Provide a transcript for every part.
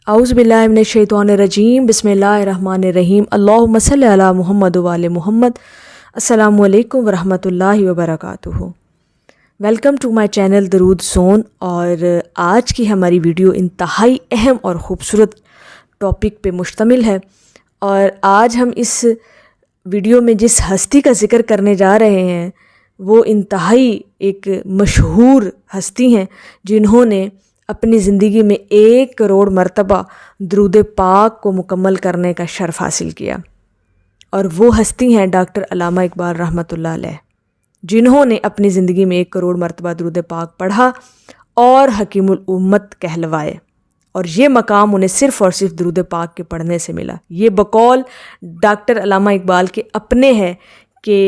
औज़ु बिल्लाहि मिनश शैतानिर रजीम बिस्मिल्लाहिर रहमानिर रहीम अल्लाहुम्मा सल्लि अला मुहम्मद व आले मुहम्मद। अस्सलामु अलैकुम व रहमतुल्लाहि व बरकातुहू। वेलकम टू माय चैनल दरूद ज़ोन। और आज की हमारी वीडियो इंतहाई अहम और ख़ूबसूरत टॉपिक पे मुश्तमिल है। और आज हम इस वीडियो में जिस हस्ती का ज़िक्र करने जा रहे हैं वो इंतहाई एक मशहूर हस्ती हैं जिन्होंने अपनी ज़िंदगी में 1 करोड़ मरतबा दरूद पाक को मुकम्मल करने का शर्फ़ हासिल किया। और वो हस्ती हैं डॉक्टर अल्लामा इकबाल रहमतुल्लाह अलैह, जिन्होंने अपनी ज़िंदगी में 1 करोड़ मरतबा दरूद पाक पढ़ा और हकीमुल उम्मत कहलवाए। और ये मकाम उन्हें सिर्फ़ और सिर्फ दरूद पाक के पढ़ने से मिला। ये बकौल डॉक्टर अल्लामा इकबाल के अपने हैं कि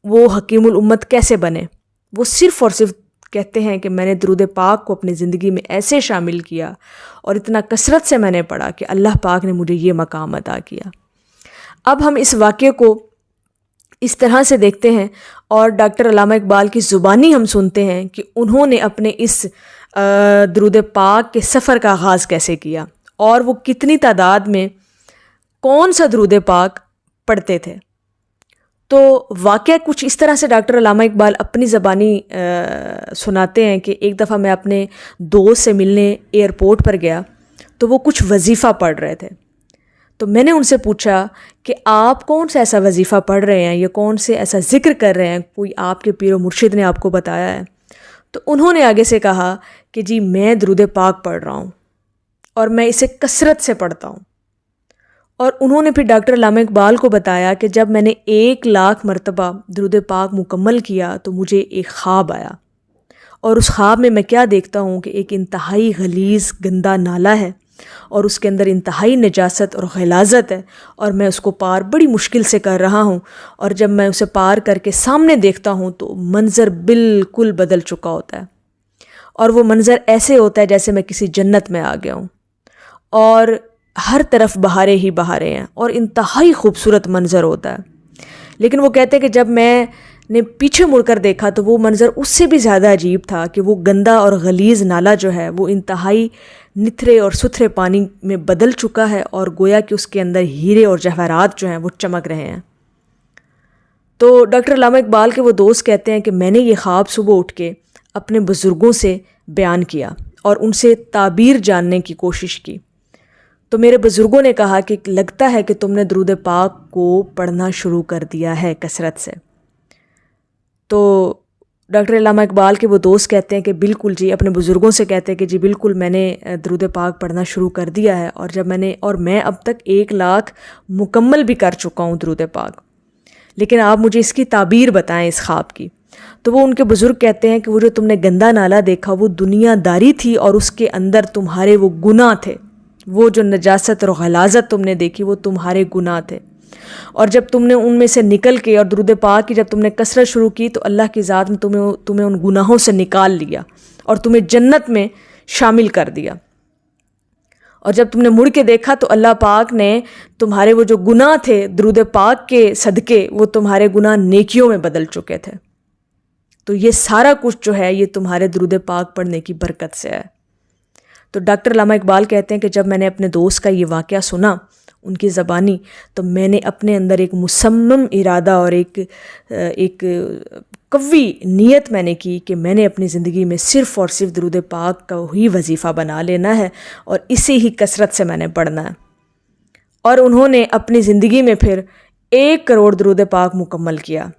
वो हकीमुल उम्मत कैसे बने। वो सिर्फ़ और सिर्फ कहते हैं कि मैंने दरूद पाक को अपनी ज़िंदगी में ऐसे शामिल किया और इतना कसरत से मैंने पढ़ा कि अल्लाह पाक ने मुझे ये मकाम अता किया। अब हम इस वाक़े को इस तरह से देखते हैं और डॉक्टर अल्लामा इकबाल की ज़ुबानी हम सुनते हैं कि उन्होंने अपने इस दरूद पाक के सफ़र का आगाज़ कैसे किया और वो कितनी तादाद में कौन सा दरूद पाक पढ़ते थे। तो वाक़या कुछ इस तरह से डॉक्टर अल्लामा इकबाल अपनी ज़बानी सुनाते हैं कि एक दफ़ा मैं अपने दोस्त से मिलने एयरपोर्ट पर गया तो वो कुछ वजीफ़ा पढ़ रहे थे। तो मैंने उनसे पूछा कि आप कौन सा ऐसा वजीफ़ा पढ़ रहे हैं या कौन से ऐसा ज़िक्र कर रहे हैं, कोई आपके पीर व मुर्शिद ने आपको बताया है। तो उन्होंने आगे से कहा कि जी मैं दरूद पाक पढ़ रहा हूँ और मैं इसे कसरत से पढ़ता हूँ। और उन्होंने फिर डॉक्टर अल्लामा इकबाल को बताया कि जब मैंने 1 लाख मरतबा दरूद पाक मुकम्मल किया तो मुझे एक ख्वाब आया और उस ख्वाब में मैं क्या देखता हूँ कि एक इंतहाई गलीज़ गंदा नाला है और उसके अंदर इंतहाई नजासत और ग़लाज़त है और मैं उसको पार बड़ी मुश्किल से कर रहा हूँ। और जब मैं उसे पार करके सामने देखता हूँ तो मंज़र बिल्कुल बदल चुका होता है और वो मंज़र ऐसे होता है जैसे मैं किसी जन्नत में आ गया हूँ और हर तरफ बहारें ही बहारें हैं और इंतहाई खूबसूरत मंज़र होता है। लेकिन वो कहते हैं कि जब मैंने पीछे मुड़कर देखा तो वो मंज़र उससे भी ज़्यादा अजीब था कि वो गंदा और गलीज़ नाला जो है वो इंतहाई निथरे और सुथरे पानी में बदल चुका है और गोया कि उसके अंदर हीरे और जवाहरात जो हैं वो चमक रहे हैं। तो डॉक्टर अल्लामा इकबाल के वो दोस्त कहते हैं कि मैंने ये ख्वाब सुबह उठ के अपने बुज़ुर्गों से बयान किया और उनसे ताबीर जानने की कोशिश की। तो मेरे बुज़ुर्गों ने कहा कि लगता है कि तुमने दरूद पाक को पढ़ना शुरू कर दिया है कसरत से। तो डॉक्टर अल्लामा इकबाल के वो दोस्त कहते हैं कि बिल्कुल जी, अपने बुज़ुर्गों से कहते हैं कि जी बिल्कुल मैंने दरूद पाक पढ़ना शुरू कर दिया है और मैं अब तक 1 लाख मुकम्मल भी कर चुका हूँ दरूद पाक। लेकिन आप मुझे इसकी ताबीर बताएं इस ख्वाब की। तो वो उनके बुज़ुर्ग कहते हैं कि वो जो तुमने गंदा नाला देखा वो दुनियादारी थी और उसके अंदर तुम्हारे वो गुनाह थे। वो जो नजासत और ग़लाज़त तुमने देखी वो तुम्हारे गुनाह थे और जब तुमने उनमें से निकल के और दरूद पाक की जब तुमने कसरत शुरू की तो अल्लाह की ज़ात ने तुम्हें उन गुनाहों से निकाल लिया और तुम्हें जन्नत में शामिल कर दिया। और जब तुमने मुड़ के देखा तो अल्लाह पाक ने तुम्हारे वो जो गुनाह थे दरूद पाक के सदक़े वो तुम्हारे गुनाह नेकियों में बदल चुके थे। तो ये सारा कुछ जो है ये तुम्हारे दरूद पाक पढ़ने की बरकत से है। तो डॉक्टर अल्लामा इकबाल कहते हैं कि जब मैंने अपने दोस्त का ये वाक़या सुना उनकी ज़बानी तो मैंने अपने अंदर एक मुसम्मम इरादा और एक कवी नीयत मैंने की कि मैंने अपनी ज़िंदगी में सिर्फ़ और सिर्फ दरूद पाक का ही वजीफ़ा बना लेना है और इसे ही कसरत से मैंने पढ़ना है। और उन्होंने अपनी ज़िंदगी में फिर 1 करोड़ दरूद पाक मुकम्मल किया।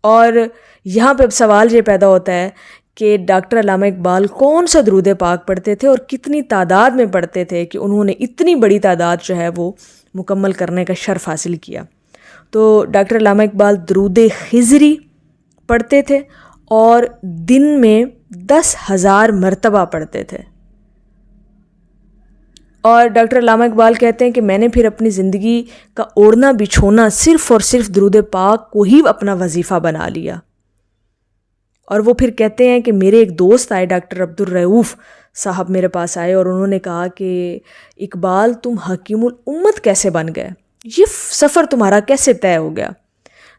और यहाँ पे अब सवाल ये पैदा होता है कि डॉक्टर अल्लामा इकबाल कौन सा दरूद पाक पढ़ते थे और कितनी तादाद में पढ़ते थे कि उन्होंने इतनी बड़ी तादाद जो है वो मुकम्मल करने का शर्फ़ हासिल किया। तो डॉक्टर अल्लामा इकबाल दरूद खिज़री पढ़ते थे और दिन में 10,000 मरतबा पढ़ते थे। और डॉक्टर अल्लामा इकबाल कहते हैं कि मैंने फिर अपनी ज़िंदगी का ओढ़ना बिछोना सिर्फ़ और सिर्फ दरूद पाक को ही अपना वजीफ़ा बना लिया। और वो फिर कहते हैं कि मेरे एक दोस्त आए, डॉक्टर अब्दुल रऊफ़ साहब मेरे पास आए और उन्होंने कहा कि इकबाल तुम हकीमुल उम्मत कैसे बन गए, ये सफ़र तुम्हारा कैसे तय हो गया।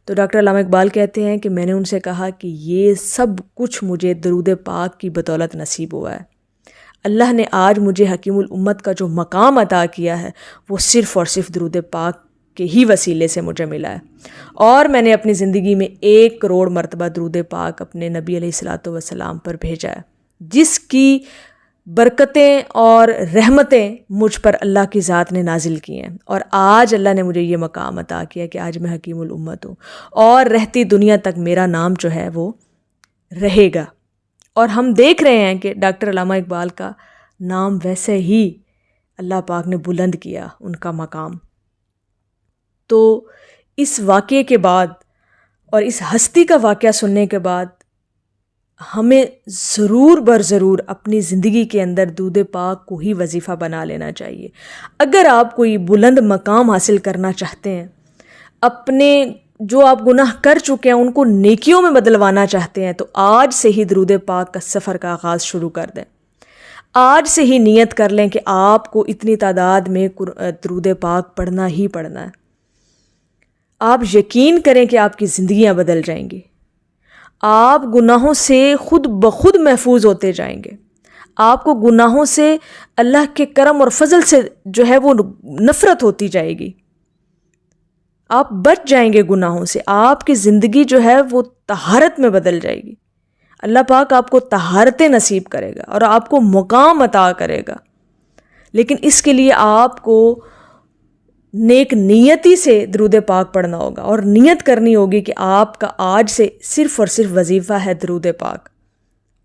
तो डॉक्टर अल्लामा इकबाल कहते हैं कि मैंने उनसे कहा कि ये सब कुछ मुझे दरूद पाक की बदौलत नसीब हुआ है। اللہ نے آج مجھے حکیم الامت کا جو مقام عطا کیا ہے وہ صرف اور صرف درود پاک کے ہی وسیلے سے مجھے ملا ہے، اور میں نے اپنی زندگی میں 1 کروڑ مرتبہ درود پاک اپنے نبی علیہ الصلاۃ والسلام پر بھیجا ہے، جس کی برکتیں اور رحمتیں مجھ پر اللہ کی ذات نے نازل کی ہیں، اور آج اللہ نے مجھے یہ مقام عطا کیا کہ آج میں حکیم الامت ہوں، اور رہتی دنیا تک میرا نام جو ہے وہ رہے گا۔ اور ہم دیکھ رہے ہیں کہ ڈاکٹر علامہ اقبال کا نام ویسے ہی اللہ پاک نے بلند کیا، ان کا مقام۔ تو اس واقعے کے بعد اور اس ہستی کا واقعہ سننے کے بعد ہمیں ضرور بر ضرور اپنی زندگی کے اندر درود پاک کو ہی وظیفہ بنا لینا چاہیے۔ اگر آپ کوئی بلند مقام حاصل کرنا چاہتے ہیں، اپنے جو آپ گناہ کر چکے ہیں ان کو نیکیوں میں بدلوانا چاہتے ہیں، تو آج سے ہی درود پاک کا سفر کا آغاز شروع کر دیں۔ آج سے ہی نیت کر لیں کہ آپ کو اتنی تعداد میں درود پاک پڑھنا ہی پڑھنا ہے۔ آپ یقین کریں کہ آپ کی زندگیاں بدل جائیں گی، آپ گناہوں سے خود بخود محفوظ ہوتے جائیں گے، آپ کو گناہوں سے اللہ کے کرم اور فضل سے جو ہے وہ نفرت ہوتی جائے گی، آپ بچ جائیں گے گناہوں سے، آپ کی زندگی جو ہے وہ طہارت میں بدل جائے گی۔ اللہ پاک آپ کو طہارتیں نصیب کرے گا اور آپ کو مقام عطا کرے گا، لیکن اس کے لیے آپ کو نیک نیتی سے درود پاک پڑھنا ہوگا، اور نیت کرنی ہوگی کہ آپ کا آج سے صرف اور صرف وظیفہ ہے درود پاک،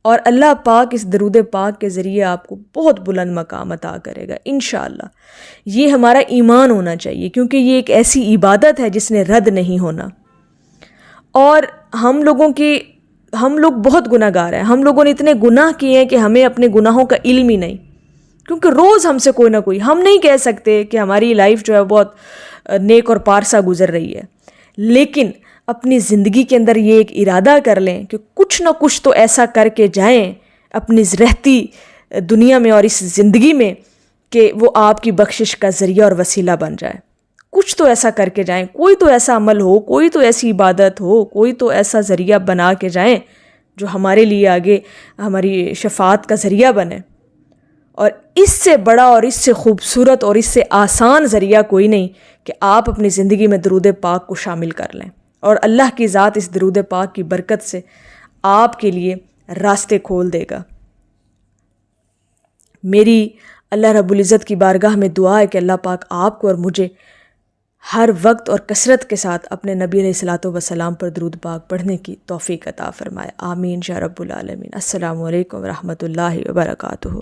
اور اللہ پاک اس درود پاک کے ذریعے آپ کو بہت بلند مقام عطا کرے گا انشاءاللہ۔ یہ ہمارا ایمان ہونا چاہیے، کیونکہ یہ ایک ایسی عبادت ہے جس نے رد نہیں ہونا۔ اور ہم لوگ بہت گناہ گار ہیں، ہم لوگوں نے اتنے گناہ کیے ہیں کہ ہمیں اپنے گناہوں کا علم ہی نہیں، کیونکہ روز ہم سے کوئی نہ کوئی، ہم نہیں کہہ سکتے کہ ہماری لائف جو ہے بہت نیک اور پارسا گزر رہی ہے، لیکن اپنی زندگی کے اندر یہ ایک ارادہ کر لیں کہ کچھ نہ کچھ تو ایسا کر کے جائیں اپنی رہتی دنیا میں اور اس زندگی میں کہ وہ آپ کی بخشش کا ذریعہ اور وسیلہ بن جائے۔ کچھ تو ایسا کر کے جائیں، کوئی تو ایسا عمل ہو، کوئی تو ایسی عبادت ہو، کوئی تو ایسا ذریعہ بنا کے جائیں جو ہمارے لیے آگے ہماری شفاعت کا ذریعہ بنے۔ اور اس سے بڑا اور اس سے خوبصورت اور اس سے آسان ذریعہ کوئی نہیں کہ آپ اپنی زندگی میں درود پاک کو شامل کر لیں، اور اللہ کی ذات اس درود پاک کی برکت سے آپ کے لیے راستے کھول دے گا۔ میری اللہ رب العزت کی بارگاہ میں دعا ہے کہ اللہ پاک آپ کو اور مجھے ہر وقت اور کثرت کے ساتھ اپنے نبی علیہ الصلاۃ والسلام پر درود پاک پڑھنے کی توفیق عطا فرمائے۔ آمین یا رب العالمین۔ السلام علیکم ورحمۃ اللہ وبرکاتہ۔